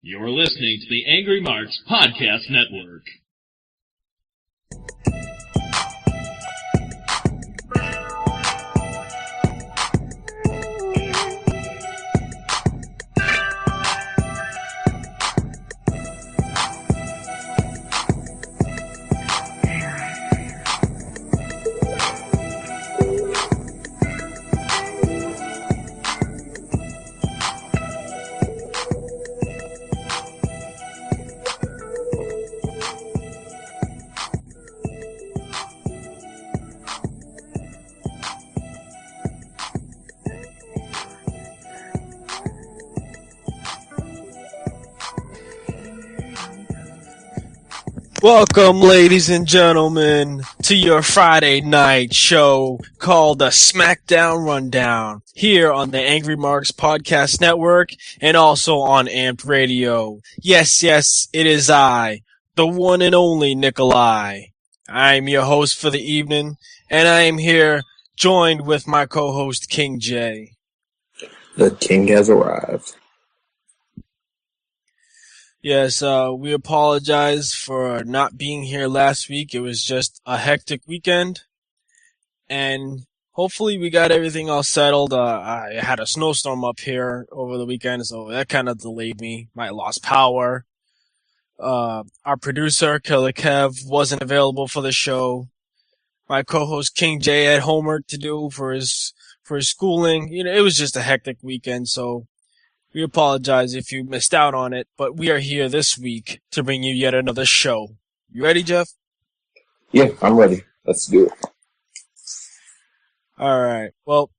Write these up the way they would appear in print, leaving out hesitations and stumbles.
You're listening to the Angry Marks Podcast Network. Welcome, ladies and gentlemen, to your Friday night show called the SmackDown RunDown, here on the Angry Marks Podcast Network and also on Amped Radio. Yes, it is I, the one and only Nikolai. I'm your host for the evening, and I am here joined with my co-host King J. The king has arrived. Yes, we apologize for not being here last week. It was just a hectic weekend, and hopefully we got everything all settled. I had a snowstorm up here over the weekend, so that kind of delayed me. Might have lost power. Our producer, Killer Kev, wasn't available for the show. My co-host, King J, had homework to do for his schooling. You know, it was just a hectic weekend, so we apologize if you missed out on it, but we are here this week to bring you yet another show. You ready, Jeff? Yeah, I'm ready. Let's do it. Alright, well,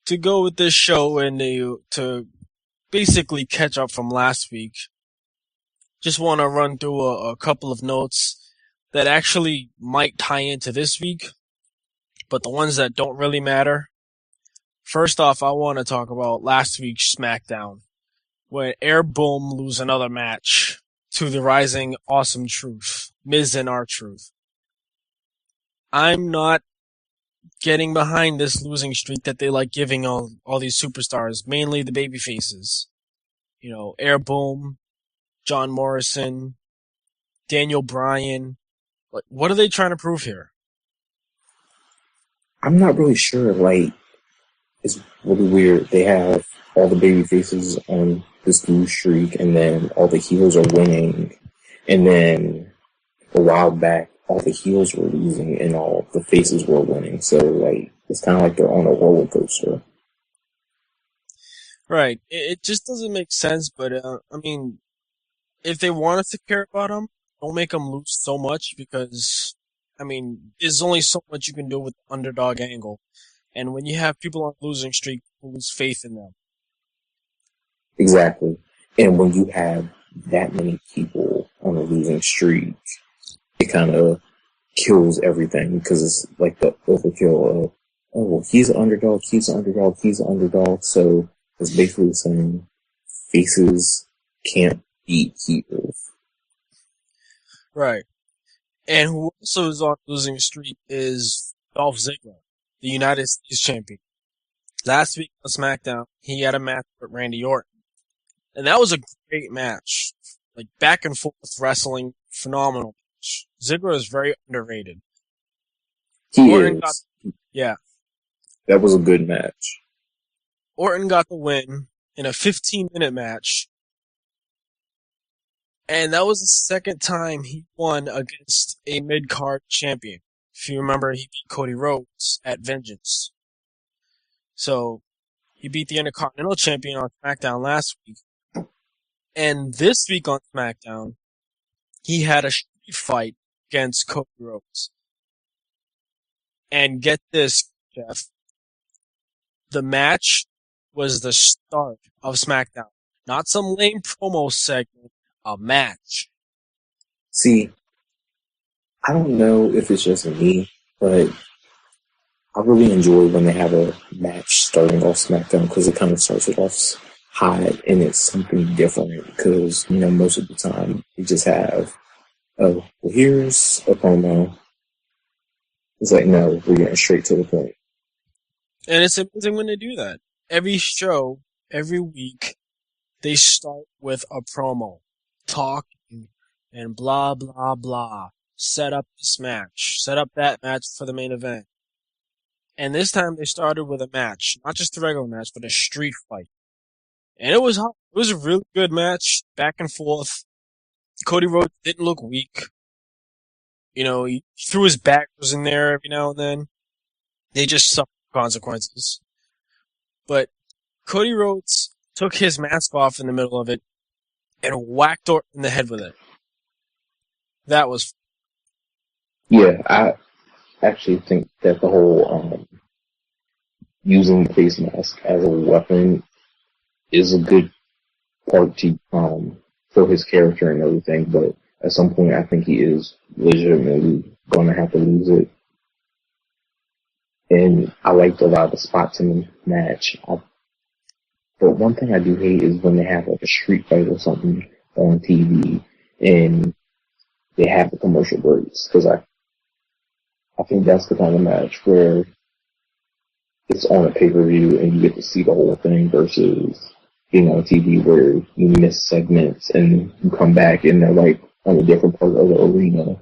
to go with this show and to basically catch up from last week, just want to run through a couple of notes that actually might tie into this week, but the ones that don't really matter. First off, I want to talk about last week's SmackDown, where Air Boom lose another match to the Rising Awesome Truth, Miz and R-Truth. I'm not getting behind this losing streak that they like giving all these superstars, mainly the baby faces. You know, Air Boom, John Morrison, Daniel Bryan. Like, what are they trying to prove here? I'm not really sure, it's really weird. They have all the baby faces on this lose streak, and then all the heels are winning. And then a while back, all the heels were losing, and all the faces were winning. So, it's kind of like they're on a roller coaster. Right. It just doesn't make sense, but, I mean, if they wanted to care about them, don't make them lose so much, because, I mean, there's only so much you can do with the underdog angle. And when you have people on a losing streak, you lose faith in them. Exactly. And when you have that many people on a losing streak, it kind of kills everything, because it's like the overkill of, he's an underdog, he's an underdog, he's an underdog. So it's basically saying faces can't beat heels. Right. And who also is on a losing streak is Dolph Ziggler, the United States champion. Last week on SmackDown, he had a match with Randy Orton. And that was a great match. Like, back and forth wrestling, phenomenal match. Ziggler is very underrated. Orton yeah. That was a good match. Orton got the win in a 15-minute match. And that was the second time he won against a mid-card champion. If you remember, he beat Cody Rhodes at Vengeance. So, he beat the Intercontinental Champion on SmackDown last week. And this week on SmackDown, he had a street fight against Cody Rhodes. And get this, Jeff. The match was the start of SmackDown. Not some lame promo segment, a match. See, I don't know if it's just me, but I really enjoy when they have a match starting off SmackDown, because it kind of starts it off hot and it's something different, because, most of the time you just have, here's a promo. It's like, no, we're getting straight to the point. And it's amazing when they do that. Every show, every week, they start with a promo, talking and blah, blah, blah. Set up this match. Set up that match for the main event. And this time they started with a match. Not just a regular match, but a street fight. And it was hot. It was a really good match, back and forth. Cody Rhodes didn't look weak. You know, he threw his backers in there every now and then. They just suffered consequences. But Cody Rhodes took his mask off in the middle of it and whacked Orton in the head with it. That was... Yeah, I actually think that the whole using the face mask as a weapon is a good part to for his character and everything, but at some point I think he is legitimately going to have to lose it. And I liked a lot of the spots in the match. But one thing I do hate is when they have like a street fight or something on TV and they have the commercial breaks, because I think that's the kind of match where it's on a pay-per-view and you get to see the whole thing versus being on TV where you miss segments and you come back and they're like on a different part of the arena.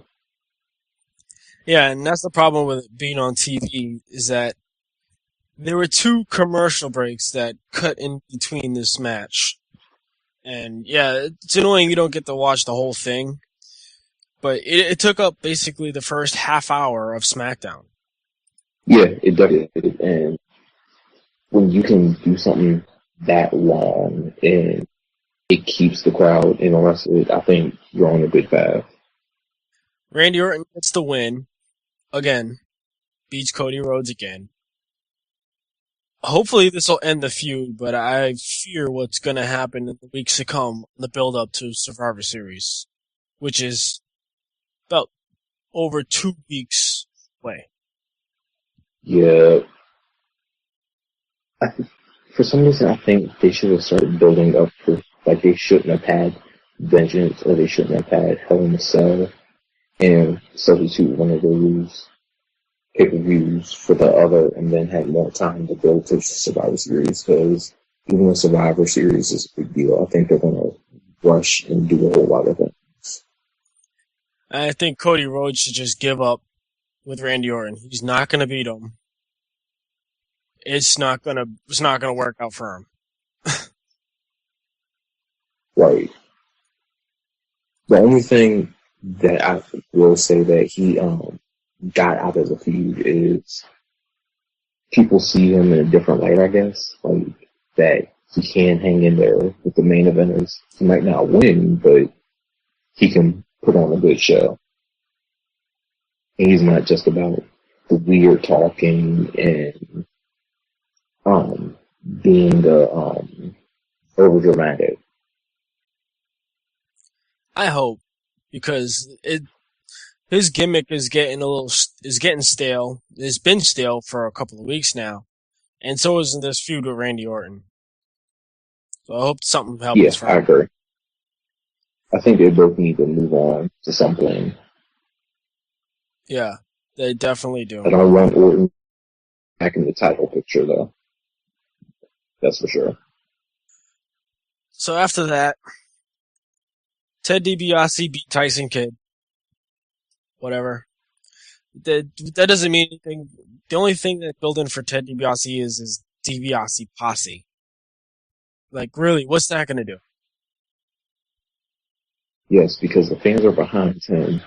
Yeah, and that's the problem with it being on TV, is that there were 2 commercial breaks that cut in between this match. And yeah, it's annoying you don't get to watch the whole thing, but it took up basically the first half hour of SmackDown. Yeah, it does. And when you can do something that long and it keeps the crowd interested, I think you're on a good path. Randy Orton gets the win. Again. Beats Cody Rhodes again. Hopefully this will end the feud, but I fear what's going to happen in the weeks to come, the build-up to Survivor Series, which is about over 2 weeks away. Yeah. For some reason, I think they should have started building up for, like, they shouldn't have had Vengeance, or they shouldn't have had Hell in a Cell, and substitute one of those pay-per-views for the other, and then had more time to build to Survivor Series, because even the Survivor Series is a big deal. I think they're going to rush and do a whole lot of things. I think Cody Rhodes should just give up with Randy Orton. He's not going to beat him. It's not going to work out for him. Right. The only thing that I will say that he got out of the feud is people see him in a different light, I guess. Like, that he can hang in there with the main eventers. He might not win, but he can put on a good show. And he's not just about the weird talking and being the overdramatic. I hope, because his gimmick is getting stale. It's been stale for a couple of weeks now, and so is this feud with Randy Orton. So I hope something happens. Yes, I agree. I think they both need to move on to something. Yeah, they definitely do. I don't want Orton back in the title picture, though. That's for sure. So after that, Ted DiBiase beat Tyson Kidd. Whatever. That doesn't mean anything. The only thing that built in for Ted DiBiase is DiBiase posse. Like, really, what's that going to do? Yes, because the fans are behind him.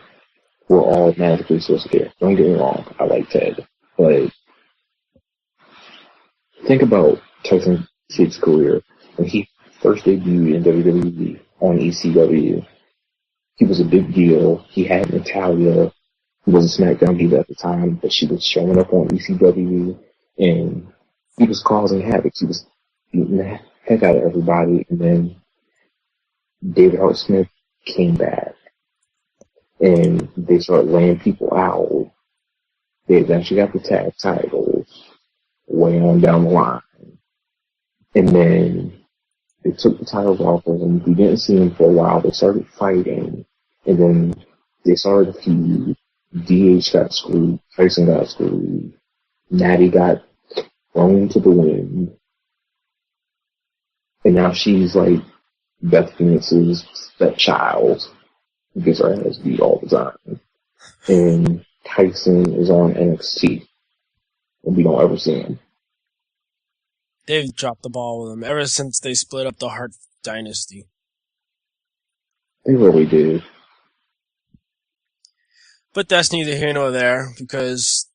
We're all magically supposed to care. Don't get me wrong, I like Ted. But think about Tyson Kidd's career. When he first debuted in WWE on ECW, he was a big deal. He had Natalya, who was a SmackDown diva at the time, but she was showing up on ECW, and he was causing havoc. He was beating the heck out of everybody, and then David Hart Smith came back, and they started laying people out. They eventually got the tag titles way on down the line, and then they took the titles off of him. We didn't see him for a while. They started fighting, and then they started a feud. DH got screwed. Tyson got screwed. Natty got thrown into the wind. And now she's like Beth Phoenix's stepchild, who gets her ass beat all the time. And Tyson is on NXT, and we don't ever see him. They've dropped the ball with him ever since they split up the Hart Dynasty. They really did. But that's neither here nor there, because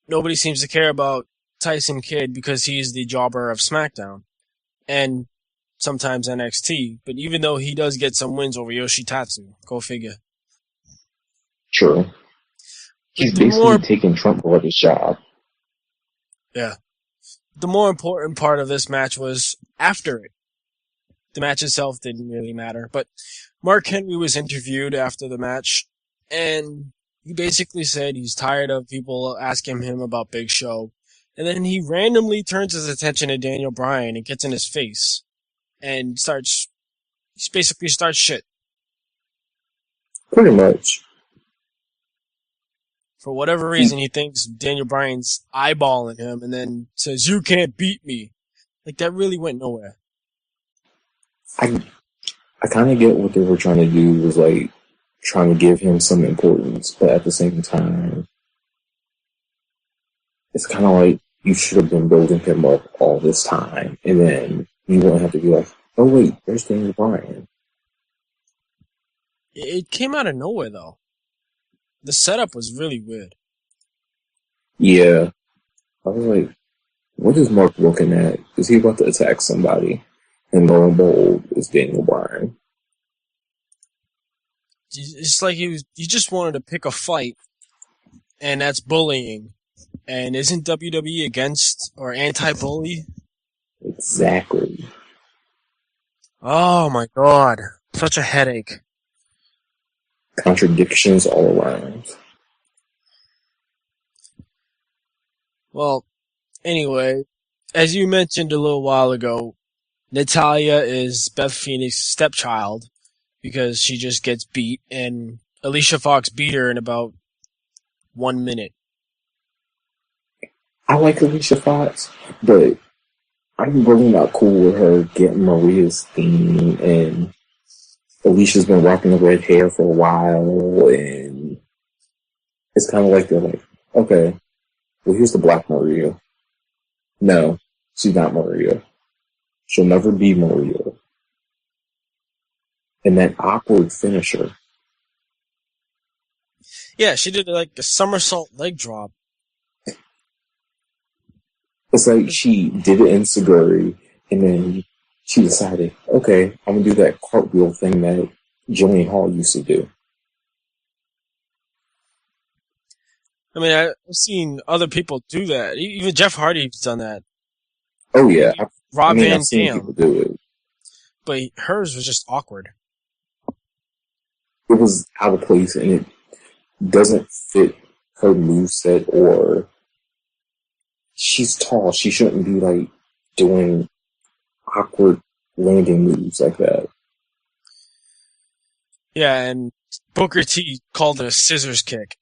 nobody seems to care about Tyson Kidd because he's the jobber of SmackDown. And sometimes NXT. But even though he does get some wins over Yoshitatsu, go figure. True. He's basically taking Trump Brothers' job. Yeah. The more important part of this match was after it. The match itself didn't really matter, but Mark Henry was interviewed after the match, and he basically said he's tired of people asking him about Big Show, and then he randomly turns his attention to Daniel Bryan and gets in his face, and basically starts shit. Pretty much. For whatever reason, he thinks Daniel Bryan's eyeballing him and then says, "You can't beat me." Like, that really went nowhere. I kind of get what they were trying to do, was like trying to give him some importance, but at the same time, it's kind of like you should have been building him up all this time, and then you won't have to be like, "Oh wait, there's Daniel Bryan." It came out of nowhere, though. The setup was really weird. Yeah. I was like, what is Mark looking at? Is he about to attack somebody? And lo and behold, it's Daniel Bryan. It's like he just wanted to pick a fight, and that's bullying. And isn't WWE against or anti-bully? Exactly. Oh my god. Such a headache. Contradictions all around. Well, anyway, as you mentioned a little while ago, Natalya is Beth Phoenix's stepchild because she just gets beat, and Alicia Fox beat her in about 1 minute. I like Alicia Fox, but I'm really not cool with her getting Maria's theme, and Alicia's been rocking the red hair for a while, and it's kind of like they're like, okay, well, here's the Black Maria. No, she's not Maria. She'll never be Maria. And that awkward finisher. Yeah, she did like a somersault leg drop. It's like she did it in Seguri, and then she decided, okay, I'm going to do that cartwheel thing that Jillian Hall used to do. I mean, I've seen other people do that. Even Jeff Hardy's done that. Oh, yeah. Rob Van I've seen Dam. people do it. But hers was just awkward. It was out of place, and it doesn't fit her moveset, or she's tall. She shouldn't be, like, doing awkward landing moves like that. Yeah, and Booker T called it a scissors kick.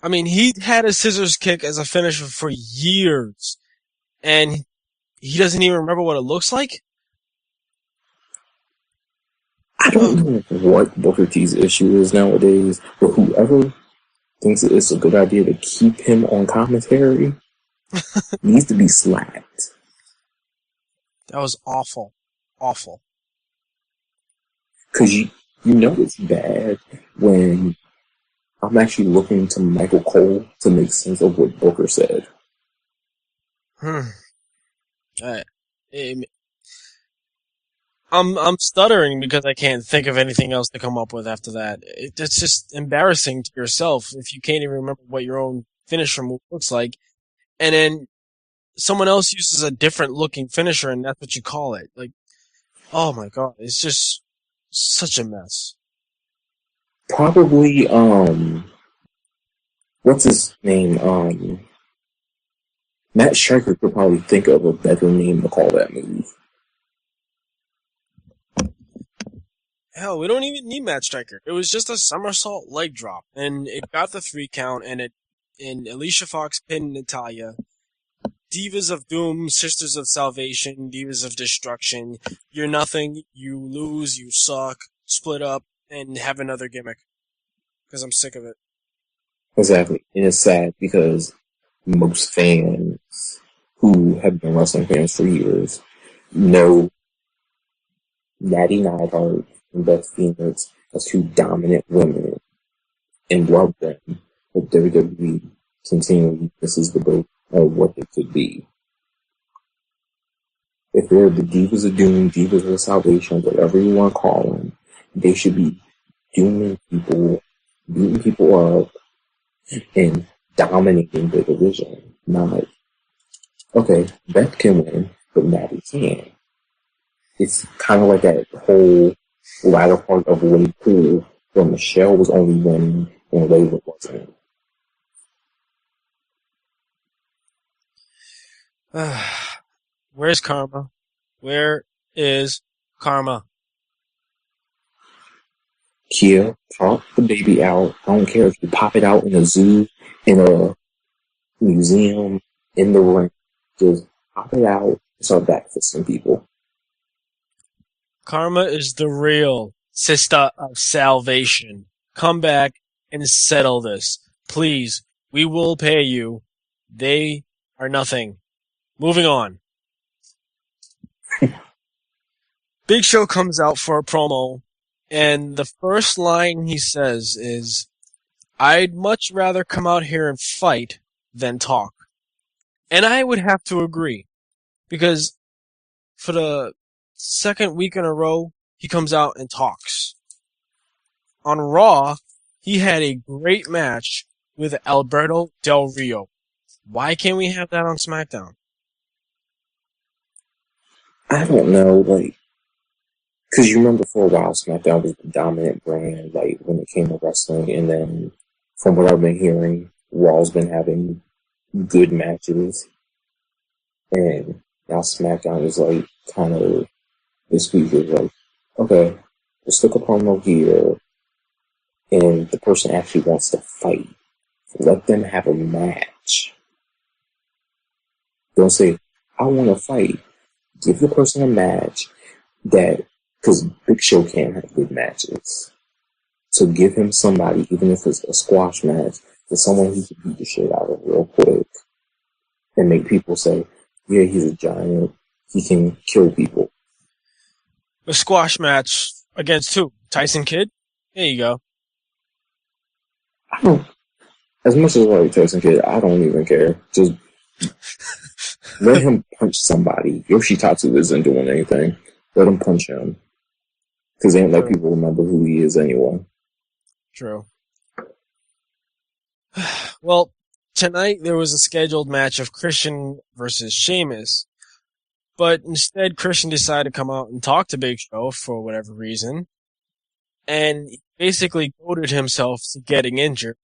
I mean, he had a scissors kick as a finisher for years, and he doesn't even remember what it looks like? I don't know what Booker T's issue is nowadays, but whoever thinks it's a good idea to keep him on commentary needs to be slapped. That was awful. Awful. Because you know it's bad when I'm actually looking to Michael Cole to make sense of what Booker said. I'm stuttering because I can't think of anything else to come up with after that. It's just embarrassing to yourself if you can't even remember what your own finisher move looks like, and then someone else uses a different looking finisher and that's what you call it. Like, oh my god, it's just such a mess. Probably, what's his name? Matt Striker could probably think of a better name to call that move. Hell, we don't even need Matt Striker. It was just a somersault leg drop, and it got the 3 count, and Alicia Fox pinned Natalya. Divas of Doom, Sisters of Salvation, Divas of Destruction. You're nothing. You lose. You suck. Split up and have another gimmick. Because I'm sick of it. Exactly. And it's sad because most fans who have been wrestling fans for years know Natty Neidhart and Beth Phoenix as two dominant women and love them. But WWE continually misses the boat of what they could be. If they're the Divas of Doom, Divas of Salvation, whatever you want to call them, they should be dooming people, beating people up, and dominating the division. Not, okay, Beth can win, but Natty can't. It's kind of like that whole latter part of Way Cool where Michelle was only winning and Layla wasn't. Where's Karma? Where is Karma? Kia, pop the baby out. I don't care if you pop it out in a zoo, in a museum, in the ring. Just pop it out and start backfisting people. Karma is the real sister of salvation. Come back and settle this. Please, we will pay you. They are nothing. Moving on. Big Show comes out for a promo, and the first line he says is, "I'd much rather come out here and fight than talk." And I would have to agree, because for the second week in a row, he comes out and talks. On Raw, he had a great match with Alberto Del Rio. Why can't we have that on SmackDown? I don't know, because you remember for a while SmackDown was the dominant brand, when it came to wrestling, and then from what I've been hearing, Raw's been having good matches, and now SmackDown is kind of, this week is okay, let's look a promo here, and the person actually wants to fight. Let them have a match. Don't say, I want to fight. Give the person a match because Big Show can't have good matches. So give him somebody, even if it's a squash match, to someone he can beat the shit out of real quick. And make people say, yeah, he's a giant. He can kill people. A squash match against who? Tyson Kidd? There you go. As much as I like Tyson Kidd, I don't even care. Just let him punch somebody. Yoshitatsu isn't doing anything. Let him punch him. Because they ain't let people remember who he is anyway. True. Well, tonight there was a scheduled match of Christian versus Sheamus. But instead, Christian decided to come out and talk to Big Show for whatever reason. And he basically goaded himself to getting injured.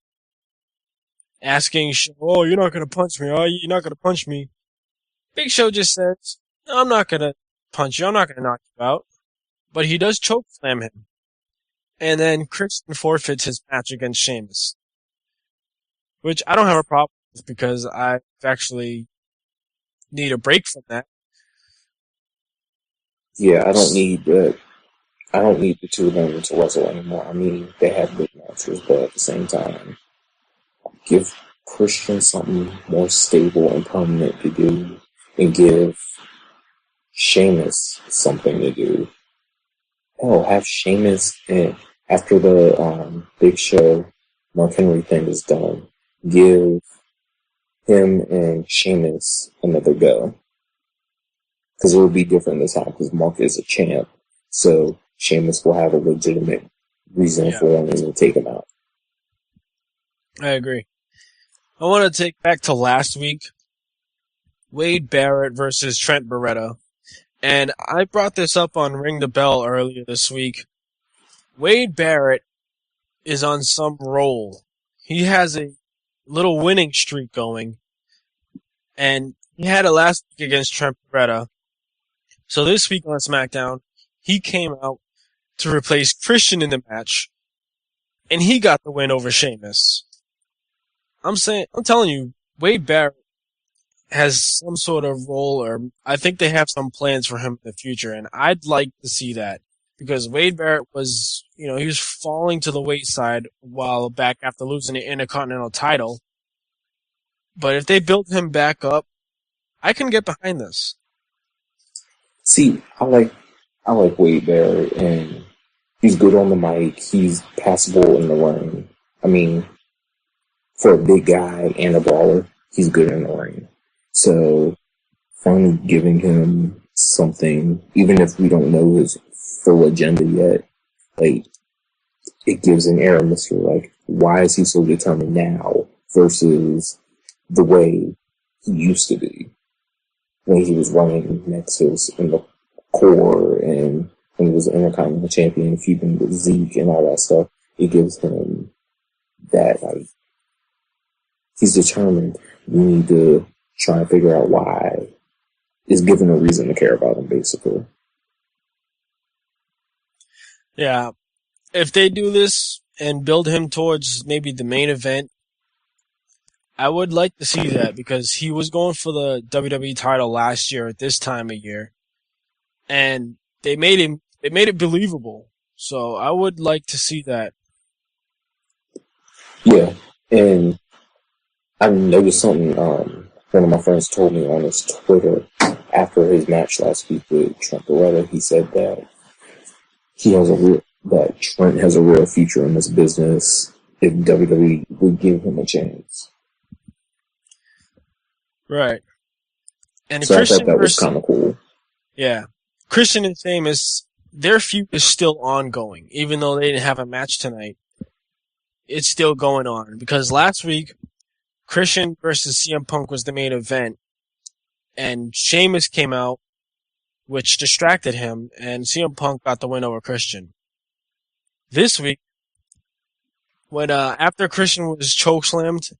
Asking Show, oh, you're not going to punch me, are you? You're not going to punch me. Big Show just says, no, I'm not going to punch you. I'm not going to knock you out. But he does choke slam him. And then Christian forfeits his match against Sheamus. Which I don't have a problem with because I actually need a break from that. Yeah, I don't need the two of them to wrestle anymore. I mean, they have good matches, but at the same time, give Christian something more stable and permanent to do, and give Sheamus something to do. Hell, have Sheamus, and after the Big Show Mark Henry thing is done, give him and Sheamus another go. Because it will be different this time, because Mark is a champ, so Sheamus will have a legitimate reason for him to take him out. I agree. I want to take back to last week. Wade Barrett versus Trent Beretta. And I brought this up on Ring the Bell earlier this week. Wade Barrett is on some roll. He has a little winning streak going. And he had it last week against Trent Beretta. So this week on SmackDown, he came out to replace Christian in the match. And he got the win over Sheamus. I'm telling you, Wade Barrett has some sort of role, or I think they have some plans for him in the future, and I'd like to see that. Because Wade Barrett was, he was falling to the wayside a while back after losing the Intercontinental title. But if they build him back up, I can get behind this. See, I like Wade Barrett, and he's good on the mic. He's passable in the ring. I mean, for a big guy and a brawler, he's good in the ring. So, finally giving him something, even if we don't know his full agenda yet, like, it gives an air of mystery. Like, why is he so determined now versus the way he used to be when he was running Nexus in the core and when he was an Intercontinental Champion, feuding with Zeke and all that stuff? It gives him that, like, he's determined. We need to try and figure out why. Is given a reason to care about him, basically. Yeah. If they do this and build him towards maybe the main event, I would like to see that, because he was going for the WWE title last year at this time of year, and they made it believable. So I would like to see that. Yeah, and I noticed something one of my friends told me on his Twitter after his match last week with Trent Beretta. He said that that Trent has a real future in this business if WWE would give him a chance. Right. And So Christian I thought that was kind of cool. Yeah. Christian and Sheamus, their feud is still ongoing, even though they didn't have a match tonight. It's still going on, because last week, Christian versus CM Punk was the main event, and Sheamus came out, which distracted him, and CM Punk got the win over Christian. This week, when after Christian was chokeslammed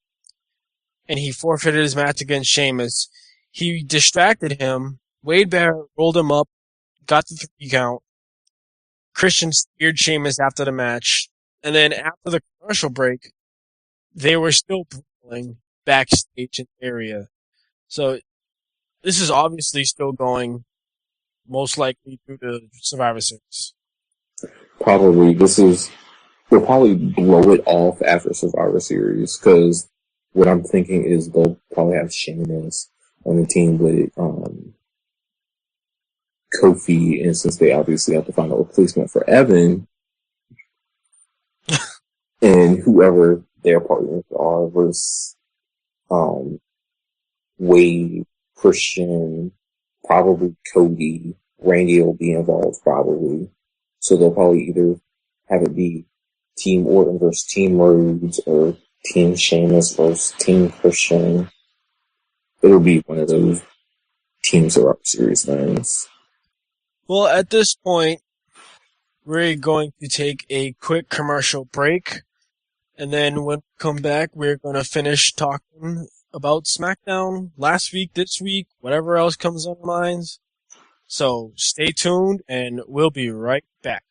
and he forfeited his match against Sheamus, he distracted him. Wade Barrett rolled him up, got the 3 count. Christian speared Sheamus after the match, and then after the commercial break, they were still brawling backstage in the area. So this is obviously still going, most likely through the Survivor Series. Probably. They'll probably blow it off after Survivor Series, because what I'm thinking is they'll probably have Sheamus on the team with Kofi, and since they obviously have to find a replacement for Evan, and whoever their partners are versus Wade, Christian, probably Cody, Randy will be involved probably. So they'll probably either have it be Team Orton versus Team Rhodes or Team Sheamus versus Team Christian. It'll be one of those Team Survivor Series things. Well, at this point, we're going to take a quick commercial break, and then when we come back, we're going to finish talking about SmackDown last week, this week, whatever else comes on our minds. So stay tuned, and we'll be right back.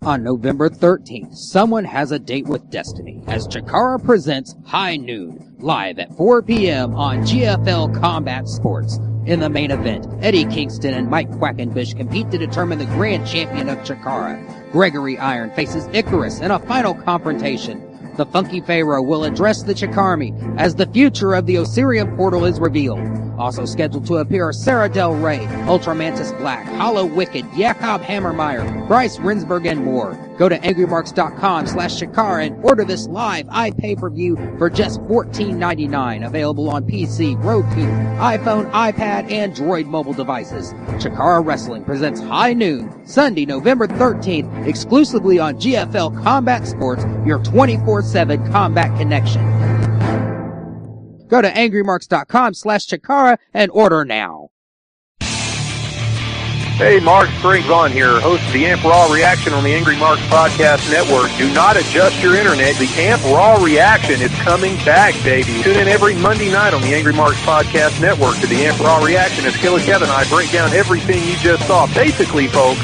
On November 13th, someone has a date with destiny as Chikara presents High Noon, live at 4 p.m. on GFL Combat Sports. In the main event, Eddie Kingston and Mike Quackenbush compete to determine the grand champion of Chikara. Gregory Iron faces Icarus in a final confrontation. The Funky Pharaoh will address the Chikarmi as the future of the Osirian portal is revealed. Also scheduled to appear are Sarah Del Rey, Ultramantis Black, Hollow Wicked, Jakob Hammermeyer, Bryce Rinsberg, and more. Go to angrymarks.com/Chikara and order this live iPay-per-view for just $14.99. Available on PC, Roku, iPhone, iPad, and Droid mobile devices. Chikara Wrestling presents High Noon, Sunday, November 13th, exclusively on GFL Combat Sports, your 24/7 combat connection. Go to angrymarks.com/Chikara and order now. Hey, Mark Springs on here, host of the Amp Raw Reaction on the Angry Marks Podcast Network. Do not adjust your internet. The Amp Raw Reaction is coming back, baby. Tune in every Monday night on the Angry Marks Podcast Network to the Amp Raw Reaction as Killer Kevin and I break down everything you just saw. Basically, folks,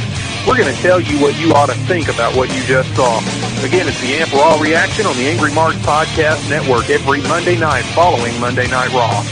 we're going to tell you what you ought to think about what you just saw. Again, it's the Amp Raw Reaction on the Angry Marks Podcast Network every Monday night following Monday Night Raw.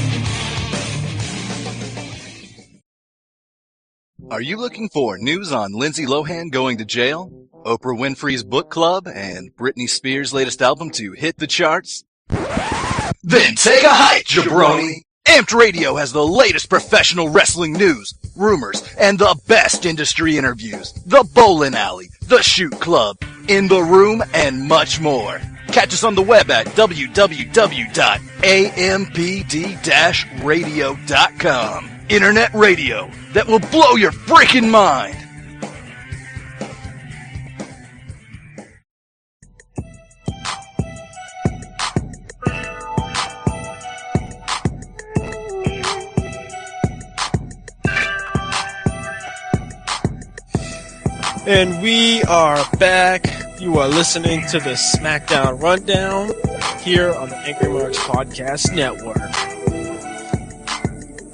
Are you looking for news on Lindsay Lohan going to jail, Oprah Winfrey's book club, and Britney Spears' latest album to hit the charts? Then take a hike, jabroni! Amped Radio has the latest professional wrestling news, rumors, and the best industry interviews. The Bowling Alley, The Shoot Club, In the Room, and much more. Catch us on the web at www.ampd-radio.com. Internet radio that will blow your freaking mind. And we are back. You are listening to the SmackDown RunDown here on the Angry Marks Podcast Network.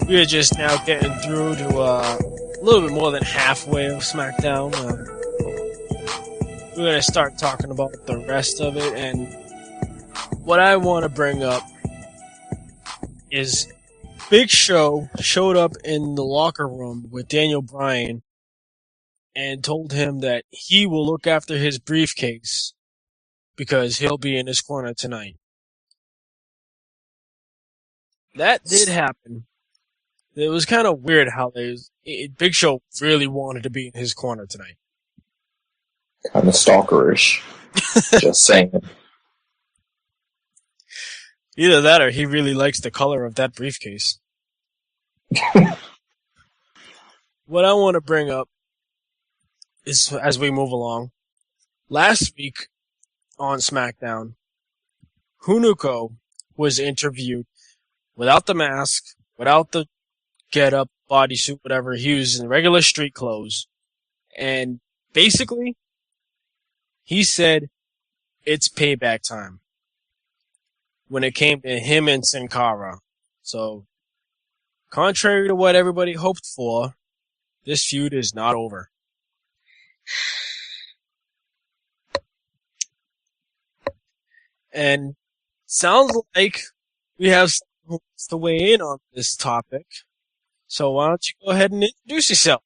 We are just now getting through to a little bit more than halfway of SmackDown. We're going to start talking about the rest of it, and what I want to bring up is Big Show showed up in the locker room with Daniel Bryan and told him that he will look after his briefcase because he'll be in his corner tonight. That did happen. It was kind of weird how Big Show really wanted to be in his corner tonight. Kind of stalkerish. Just saying. Either that or he really likes the color of that briefcase. What I want to bring up is, as we move along, last week on SmackDown, Hunico was interviewed without the mask, without the get-up, bodysuit, whatever. He was in regular street clothes. And basically, he said it's payback time when it came to him and Sin Cara. So, contrary to what everybody hoped for, this feud is not over. And sounds like we have someone who wants to weigh in on this topic. So why don't you go ahead and introduce yourself?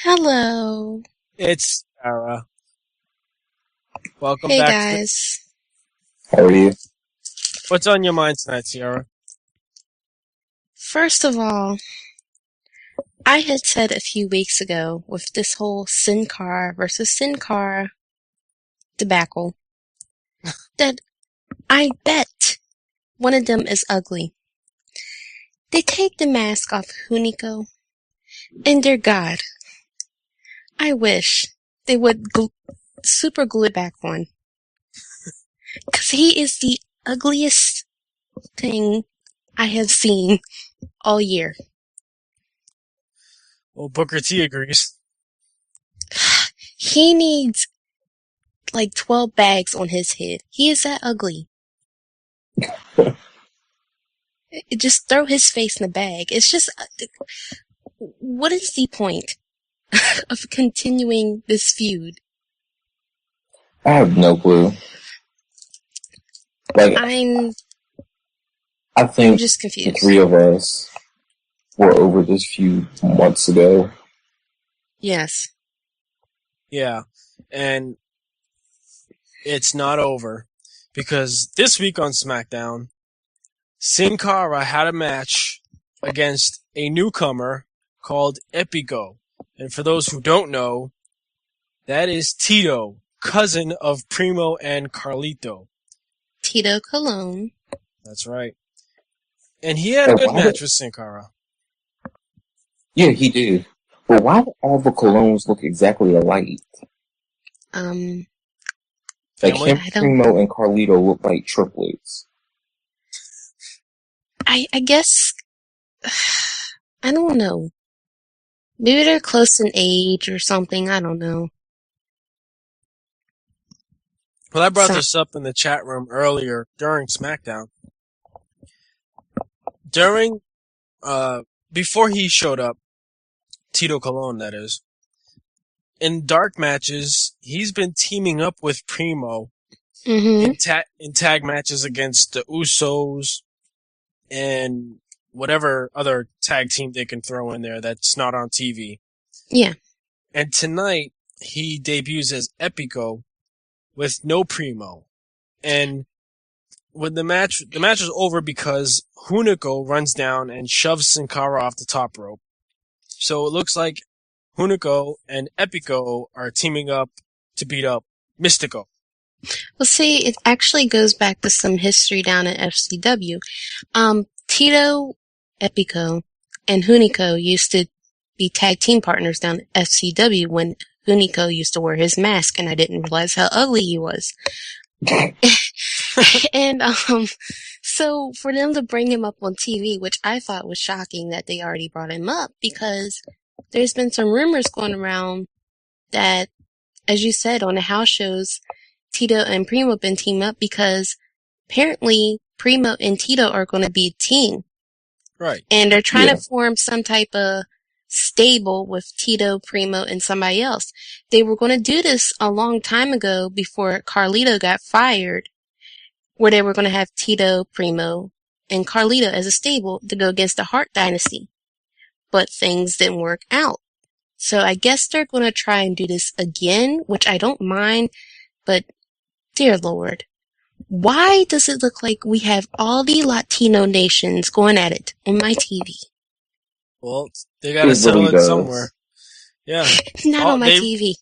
Hello. It's Cara. Welcome hey back. Guys. How are you? What's on your mind tonight, Ciara? First of all, I had said a few weeks ago with this whole Sin Cara versus Sin Cara debacle that I bet one of them is ugly. They take the mask off Hunico, and dear God, I wish they would super glue it back on. Because he is the ugliest thing I have seen all year. Well, Booker T agrees. He needs like 12 bags on his head. He is that ugly. Just throw his face in a bag. It's just, what is the point of continuing this feud? I have no clue. Like, I'm think just confused. the three of us were over this feud months ago. Yes. Yeah, and it's not over because this week on SmackDown, Sin Cara had a match against a newcomer called Epico. And for those who don't know, that is Tito, cousin of Primo and Carlito. Tito Colon. That's right. And he had a good match with Sin Cara. Yeah, he did. But why do all the colognes look exactly alike? Like him, Primo, and Carlito look like triplets. I guess, I don't know. Maybe they're close in age or something, I don't know. Well, I brought this up in the chat room earlier during SmackDown. Before he showed up, Tito Colon, that is, in dark matches, he's been teaming up with Primo in tag matches against the Usos and whatever other tag team they can throw in there that's not on TV. Yeah. And tonight, he debuts as Epico with no Primo. And when the match is over because Hunico runs down and shoves Sin Cara off the top rope. So it looks like Hunico and Epico are teaming up to beat up Mystico. Well, see, it actually goes back to some history down at FCW. Tito, Epico, and Hunico used to be tag team partners down at FCW when Hunico used to wear his mask, and I didn't realize how ugly he was. And, so for them to bring him up on TV, which I thought was shocking that they already brought him up, because there's been some rumors going around that, as you said, on the house shows, Tito and Primo have been teamed up because apparently Primo and Tito are going to be a team. Right. And they're trying to form some type of stable with Tito, Primo, and somebody else. They were going to do this a long time ago before Carlito got fired, where they were going to have Tito, Primo, and Carlito as a stable to go against the Hart Dynasty. But things didn't work out. So I guess they're going to try and do this again, which I don't mind, but dear Lord, why does it look like we have all the Latino nations going at it on my TV? Well, they gotta settle it somewhere. Yeah. Not on my TV.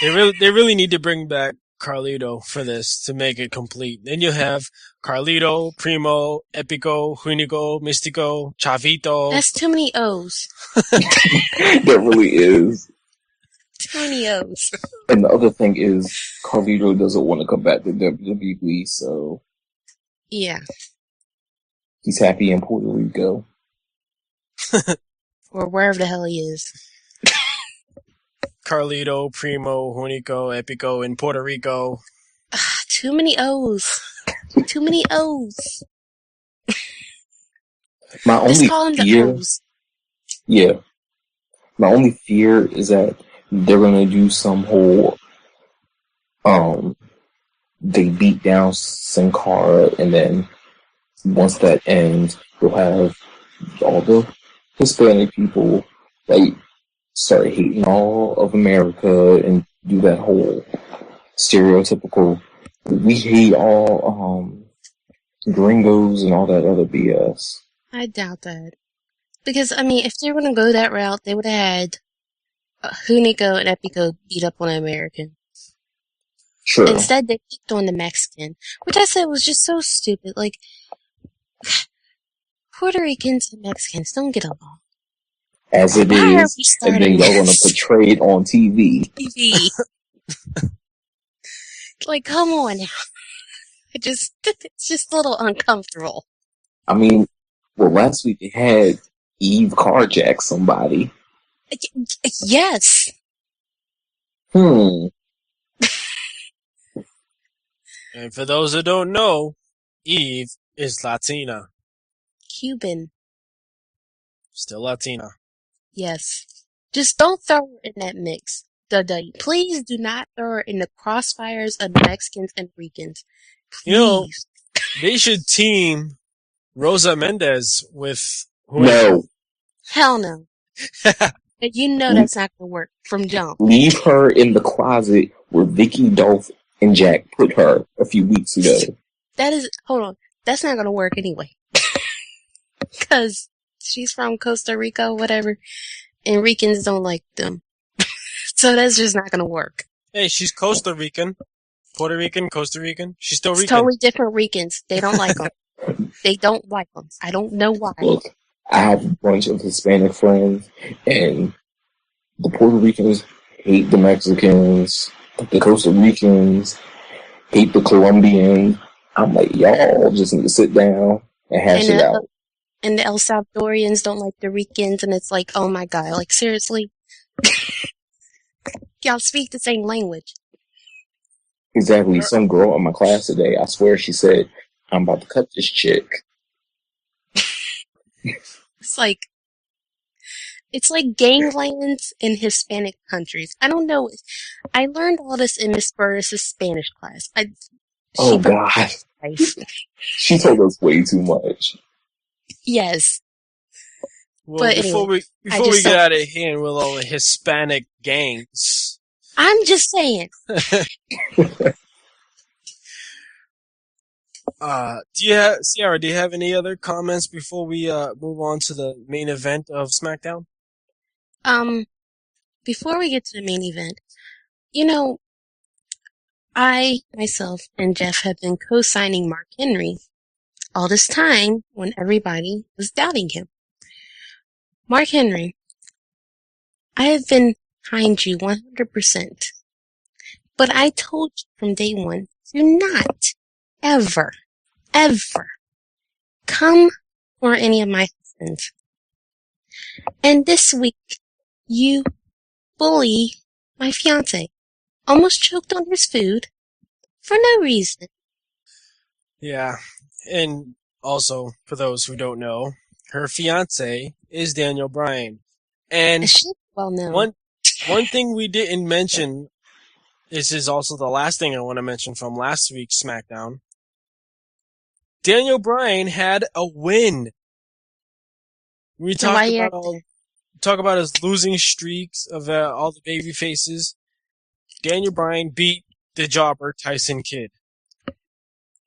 They really need to bring back Carlito for this to make it complete. Then you have Carlito, Primo, Epico, Hunico, Mystico, Chavito. That's too many O's. That really is. Too many O's. And the other thing is, Carlito doesn't want to come back to WWE, so yeah, he's happy in Puerto Rico. Or wherever the hell he is. Carlito, Primo, Hunico, Epico in Puerto Rico. Too many O's. Too many O's. My Just only call them the fear, O's. yeah. My only fear is that they're gonna do some whole, they beat down Sin Cara, and then once that ends, you'll have all the Hispanic people like start hating all of America and do that whole stereotypical we hate all gringos and all that other BS. I doubt that. Because, I mean, if they were going to go that route, they would have had Hunico and Epico beat up on an American. Sure. Instead, they picked on the Mexican, which I said was just so stupid. Like, Puerto Ricans and Mexicans don't get along. As it is, and then y'all gonna portray it on TV. Like, come on now. It's just a little uncomfortable. I mean, well, last week they had Eve carjack somebody. Yes. And for those who don't know, Eve is Latina. Cuban. Still Latina. Yes. Just don't throw her in that mix. Please do not throw her in the crossfires of the Mexicans and Ricans. Please. You know, they should team Rosa Mendez with No. Hell no. You know that's not going to work from jump. Leave her in the closet where Vicky, Dolph, and Jack put her a few weeks ago. Hold on. That's not going to work anyway. Because she's from Costa Rica, whatever, and Ricans don't like them. So that's just not going to work. Hey, she's Costa Rican. Puerto Rican, Costa Rican. She's still Rican. It's totally different Ricans. They don't like them. They don't like them. I don't know why. Look, I have a bunch of Hispanic friends, and the Puerto Ricans hate the Mexicans, the Costa Ricans hate the Colombians. I'm like, y'all just need to sit down and hash it out. And the El Salvadorians don't like the Ricans, and it's like, oh my god, like seriously? Y'all speak the same language. Exactly. Some girl in my class today, I swear she said, I'm about to cut this chick. It's like ganglands in Hispanic countries. I don't know. I learned all this in Miss Burris' Spanish class. Oh God. She told us way too much. Yes. Well, But before anyway, we get out of hand with all the Hispanic gangs, I'm just saying. Sierra, do you have any other comments before we move on to the main event of SmackDown? Before we get to the main event, I myself and Jeff have been co-signing Mark Henry all this time when everybody was doubting him. Mark Henry, I have been behind you 100%. But I told you from day one, do not ever come for any of my husbands. And this week, you bully my fiance. Almost choked on his food for no reason. Yeah, and also, for those who don't know, her fiance is Daniel Bryan. And Well known. one thing we didn't mention, this is also the last thing I want to mention from last week's SmackDown. Daniel Bryan had a win. We talk about his losing streaks of all the baby faces. Daniel Bryan beat the jobber Tyson Kidd.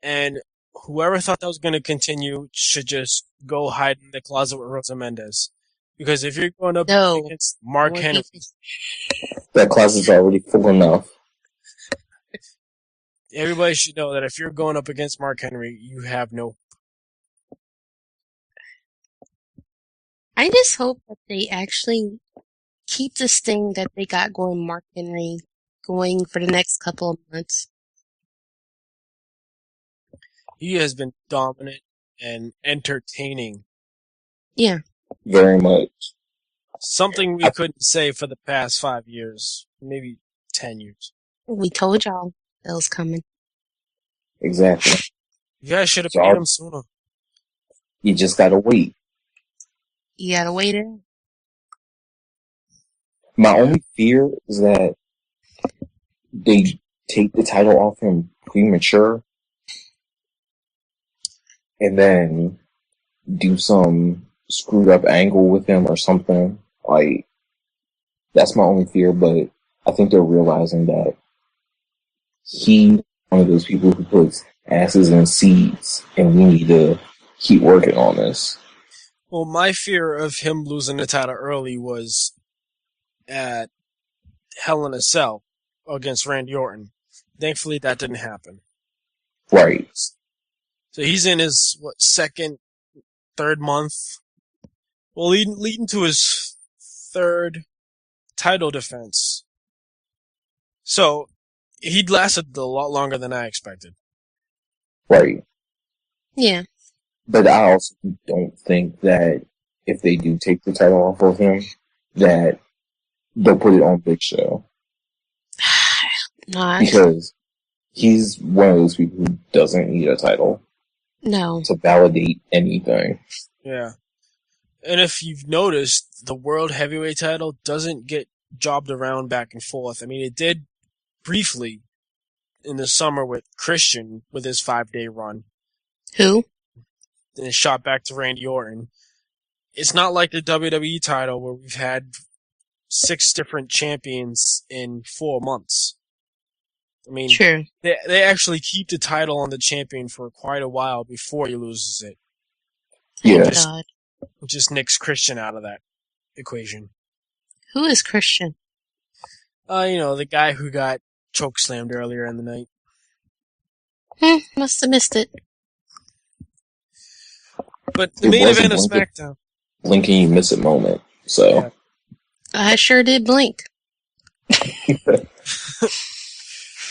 And whoever thought that was going to continue should just go hide in the closet with Rosa Mendes. Because if you're going up against Mark Henry... That closet's already full enough. Everybody should know that if you're going up against Mark Henry, you have no... I just hope that they actually keep this thing that they got going, Mark Henry, going for the next couple of months. He has been dominant and entertaining. Yeah. Very much. Something we couldn't say for the past 5 years. Maybe 10 years. We told y'all that was coming. Exactly. You guys should have beat him sooner. You just gotta wait. You gotta wait it. My only fear is that they take the title off him premature and then do some screwed up angle with him or something. Like, that's my only fear, but I think they're realizing that he's one of those people who puts asses in seats, and we need to keep working on this. Well, my fear of him losing the title early was at Hell in a Cell against Randy Orton. Thankfully, that didn't happen. Right. So he's in his, third month? Well, leading to his third title defense. So, he'd lasted a lot longer than I expected. Right. Yeah. But I also don't think that if they do take the title off of him, that they'll put it on Big Show. Not. Because he's one of those people who doesn't need a title. No. To validate anything. Yeah. And if you've noticed, the World Heavyweight title doesn't get jobbed around back and forth. I mean, it did briefly in the summer with Christian with his 5-day run. Who? Then it shot back to Randy Orton. It's not like the WWE title where we've had 6 different champions in 4 months. I mean, True. They actually keep the title on the champion for quite a while before he loses it. Thank God. Just nicks Christian out of that equation. Who is Christian? The guy who got chokeslammed earlier in the night. Must have missed it. But the main event of SmackDown. Blink and you miss it moment. So. Yeah. I sure did blink.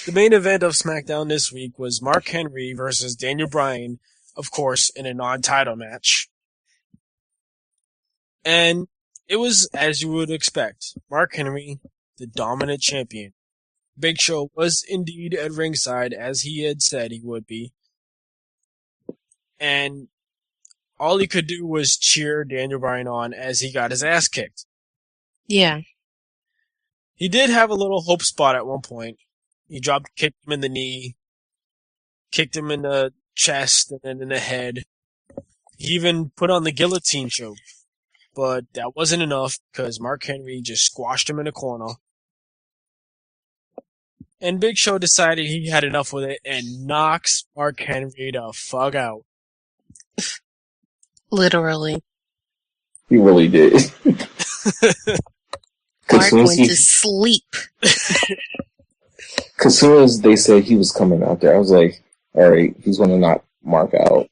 The main event of SmackDown this week was Mark Henry versus Daniel Bryan, of course, in a non-title match. And it was as you would expect. Mark Henry, the dominant champion. Big Show was indeed at ringside, as he had said he would be. And all he could do was cheer Daniel Bryan on as he got his ass kicked. Yeah. He did have a little hope spot at one point. He kicked him in the knee, kicked him in the chest, and then in the head. He even put on the guillotine choke. but that wasn't enough because Mark Henry just squashed him in a corner. And Big Show decided he had enough with it and knocks Mark Henry the fuck out. Literally. He really did. Mark went to sleep. As soon as they said he was coming out there, I was like, alright, he's going to knock Mark out.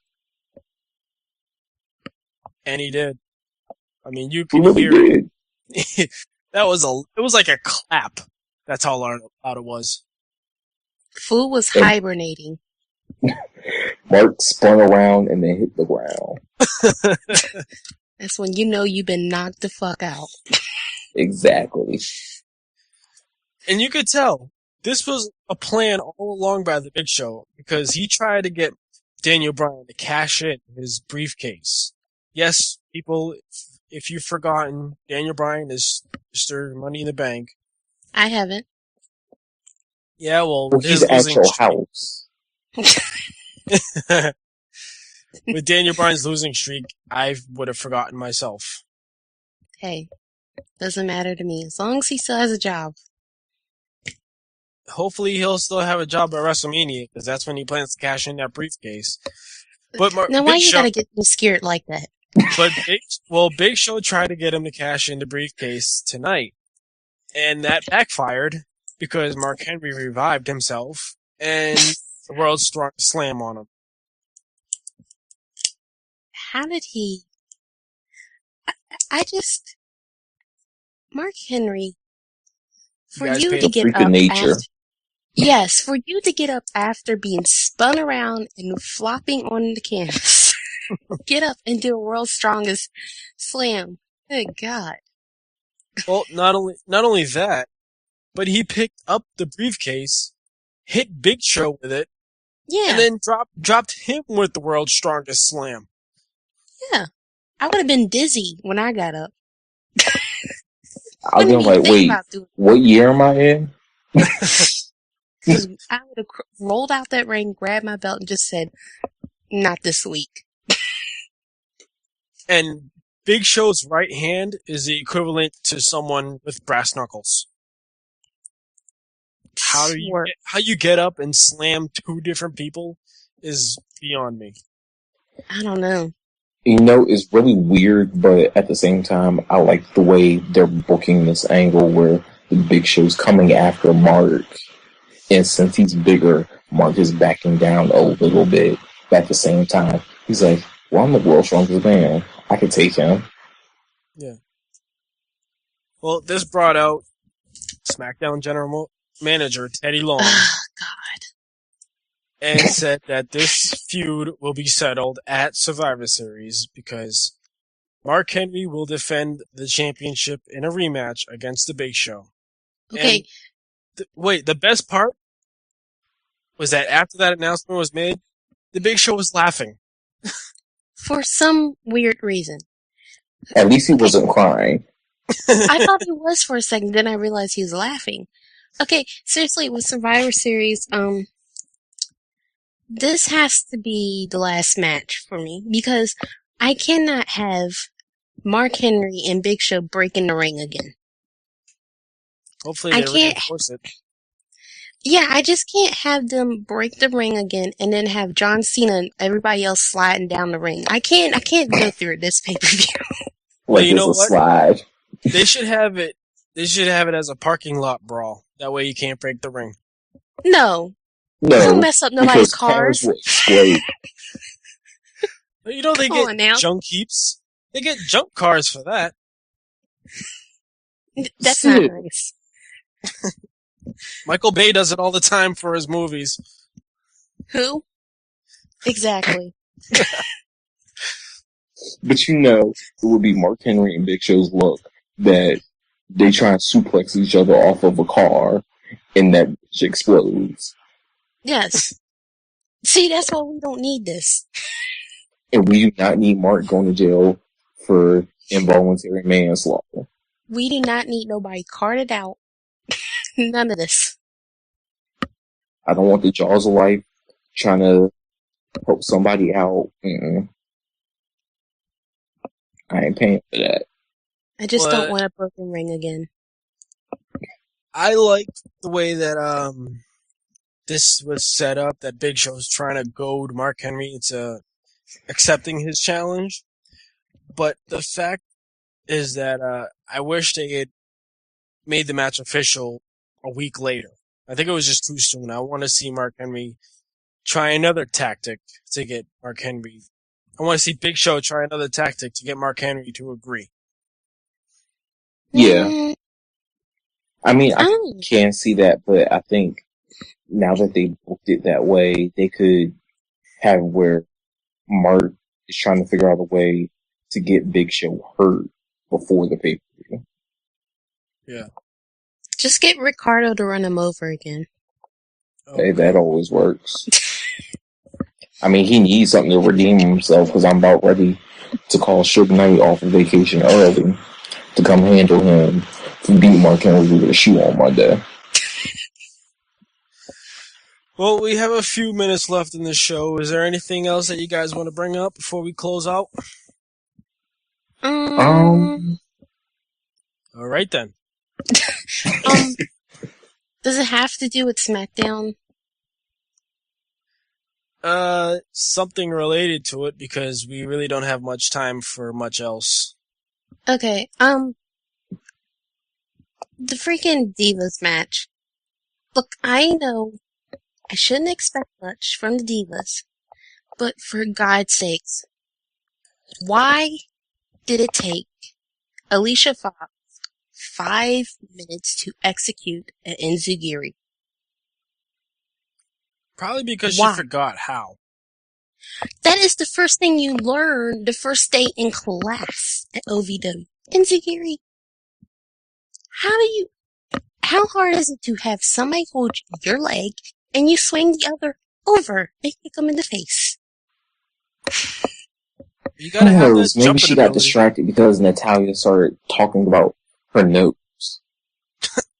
And he did. I mean, you He can really hear did. it. It was like a clap. That's how loud it was. Fool was hibernating. Mark spun around and then hit the ground. That's when you know you've been knocked the fuck out. Exactly. And you could tell this was a plan all along by the Big Show because he tried to get Daniel Bryan to cash in his briefcase. Yes, people, if you've forgotten, Daniel Bryan is Mr. Money in the Bank. I haven't. Yeah, well, He's at your house. With Daniel Bryan's losing streak, I would have forgotten myself. Hey, doesn't matter to me as long as he still has a job. Hopefully, he'll still have a job at WrestleMania because that's when he plans to cash in that briefcase. But Now, why you gotta get me scared like that? But Big Show tried to get him to cash in the briefcase tonight, and that backfired because Mark Henry revived himself and the world's strongest slam on him. How did he... Mark Henry, for you to get up after... Yes, for you to get up after being spun around and flopping on the canvas. Get up and do a world's strongest slam. Good God. Well, not only that, but he picked up the briefcase, hit Big Show with it, and then dropped him with the world's strongest slam. Yeah. I would have been dizzy when I got up. I was like, wait, what year am I in? I would have rolled out that ring, grabbed my belt, and just said, not this week. And Big Show's right hand is the equivalent to someone with brass knuckles. How you get up and slam two different people is beyond me. I don't know. You know, it's really weird, but at the same time, I like the way they're booking this angle where the Big Show's coming after Mark. And since he's bigger, Mark is backing down a little bit. But at the same time, he's like, well, I'm the world's strongest man. I can take him. Yeah. Well, this brought out SmackDown General Manager Teddy Long. Oh, God. And said that this feud will be settled at Survivor Series because Mark Henry will defend the championship in a rematch against the Big Show. Okay. The best part was that after that announcement was made, the Big Show was laughing. For some weird reason. At least he wasn't crying. I thought he was for a second, then I realized he was laughing. Okay, seriously, with Survivor Series, this has to be the last match for me because I cannot have Mark Henry and Big Show break in the ring again. Hopefully they reinforce it. Yeah, I just can't have them break the ring again and then have John Cena and everybody else sliding down the ring. I can't go through this pay-per-view. Well, you know what? Slide. They should have it as a parking lot brawl. That way you can't break the ring. No. Don't mess up nobody's cars. You know they get junk heaps. They get junk cars for that. That's not nice. Michael Bay does it all the time for his movies. Who? Exactly. But you know, it would be Mark Henry and Big Show's look that they try and suplex each other off of a car and that bitch explodes. Yes. See, that's why we don't need this. And we do not need Mark going to jail for involuntary manslaughter. We do not need nobody carted out. None of this. I don't want the jaws of life trying to help somebody out. I ain't paying for that. I just don't But want a broken ring again. I like the way that this was set up. That Big Show's trying to goad Mark Henry into accepting his challenge. But the fact is that I wish they had made the match official a week later. I think it was just too soon. I want to see Mark Henry try another tactic to get Mark Henry. I want to see Big Show try another tactic to get Mark Henry to agree. Yeah. I mean, I Oh. can see that, but I think now that they booked it that way, they could have where Mark is trying to figure out a way to get Big Show hurt before the pay-per-view. Yeah. Just get Ricardo to run him over again. Hey, that always works. I mean, he needs something to redeem himself because I'm about ready to call Suge Knight off of vacation early to come handle him and beat Mark Henry with a shoe on Monday. Well, we have a few minutes left in the show. Is there anything else that you guys want to bring up before we close out? All right then. Does it have to do with SmackDown? Something related to it because we really don't have much time for much else. Okay, the freaking Divas match. Look, I know I shouldn't expect much from the Divas, but for God's sakes, why did it take Alicia Fox 5 minutes to execute an enziguri? Probably because Why? she forgot how. That is the first thing you learn the first day in class at OVW. Enziguri. How hard is it to have somebody hold your leg and you swing the other over and kick them in the face? You gotta have that Maybe jumping she got ability. distracted because Natalya started talking about her nose.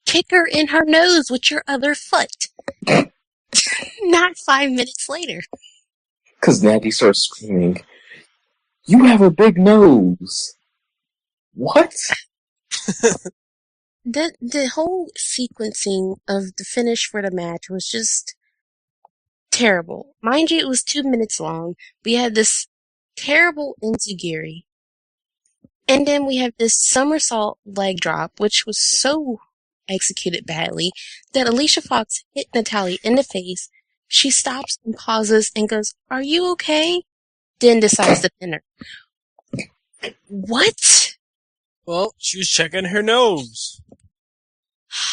Kick her in her nose with your other foot. Not 5 minutes later. Because Natty starts screaming, "You have a big nose!" What? The whole sequencing of the finish for the match was just terrible. Mind you, it was 2 minutes long. We had this terrible enziguri. And then we have this somersault leg drop, which was so executed badly that Alicia Fox hit Natalya in the face. She stops and pauses and goes, "Are you okay?" Then decides to pin her. What? Well, she was checking her nose.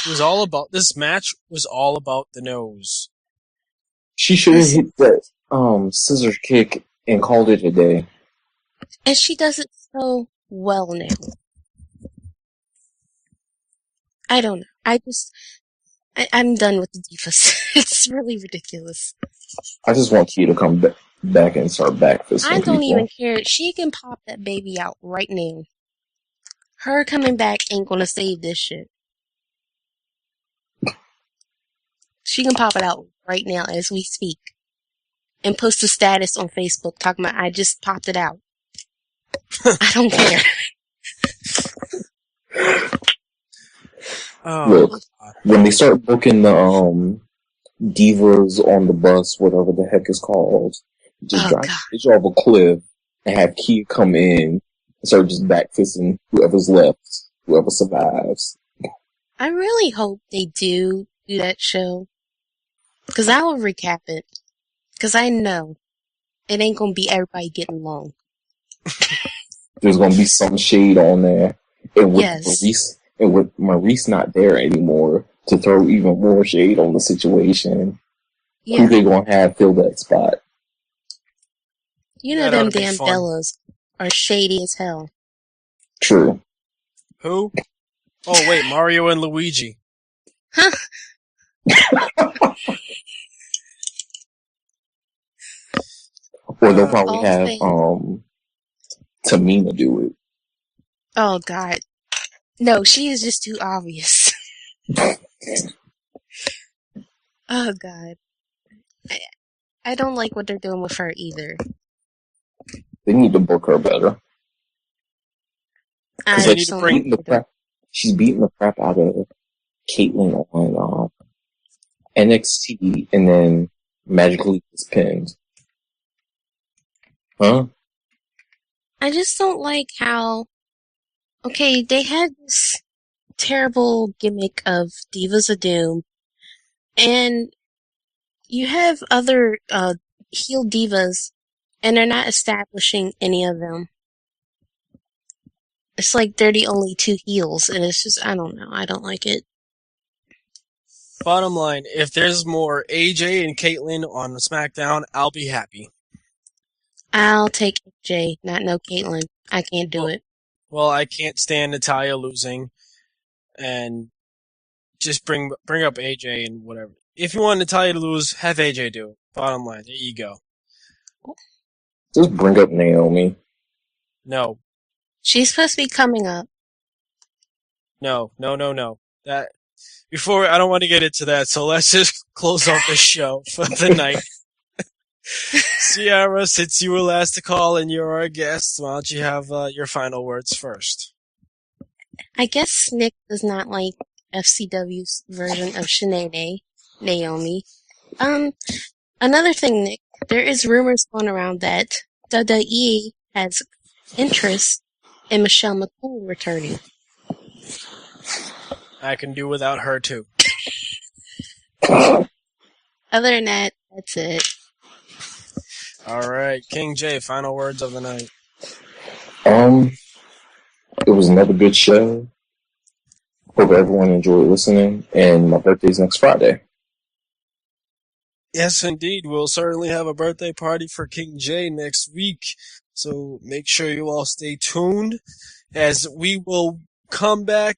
This match was all about the nose. She should have hit that scissor kick and called it a day. And she does it so well now. I don't know. I'm done with the Divas. It's really ridiculous. I just want Kia to come back and start backfisting I don't people. even care. She can pop that baby out right now. Her coming back ain't gonna save this shit. She can pop it out right now as we speak. And post a status on Facebook talking about, "I just popped it out." I don't care. Look, when they start booking the divas on the bus, whatever the heck is called, just drive off a cliff and have Kia come in and start just backfisting whoever's left, whoever survives. I really hope they do that show. Because I will recap it. Because I know it ain't going to be everybody getting along. There's going to be some shade on there. And with Yes. Maurice not there anymore to throw even more shade on the situation, who they going to have fill that spot? You know them damn Bellas are shady as hell. True. Who? Oh, wait, Mario and Luigi. Huh? Or they'll probably have Tamina do it. Oh, God. No, she is just too obvious. Oh, God. I don't like what they're doing with her either. They need to book her better. I Because They like need to don't bring. beating the crap, she's beating the crap out of Caitlyn on NXT, and then magically gets pinned. Huh? I just don't like how. Okay, they had this terrible gimmick of Divas of Doom, and you have other heel divas, and they're not establishing any of them. It's like they're the only two heels, and it's just, I don't know. I don't like it. Bottom line, if there's more AJ and Caitlyn on the SmackDown, I'll be happy. I'll take AJ, not no Caitlyn. I can't do it. Well, I can't stand Natalya losing, and just bring up AJ and whatever. If you want Natalya to lose, have AJ do it. Bottom line, there you go. Just bring up Naomi. No, She's supposed to be coming up. no. That before I don't want to get into that, so let's just close off the show for the night. Ciara, since you were last to call and you're our guest, why don't you have your final words first? I guess Nick does not like FCW's version of Sinead, Naomi. Another thing, Nick, there is rumors going around that WWE has interest in Michelle McCool returning. I can do without her too. Other than that, that's it. All right, King J, final words of the night. It was another good show. Hope everyone enjoyed listening, and my birthday's next Friday. Yes, indeed. We'll certainly have a birthday party for King J next week. So make sure you all stay tuned as we will come back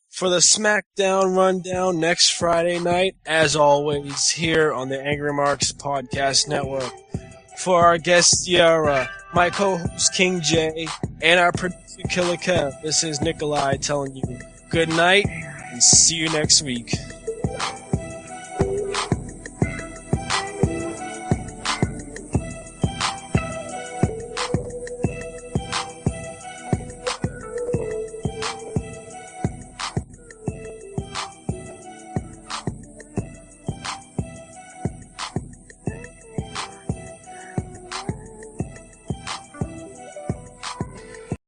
for the SmackDown Rundown next Friday night, as always, here on the Angry Marks Podcast Network. For our guest, Ciara, my co-host, King J, and our producer, Killer Kev, this is Nikolai telling you good night and see you next week.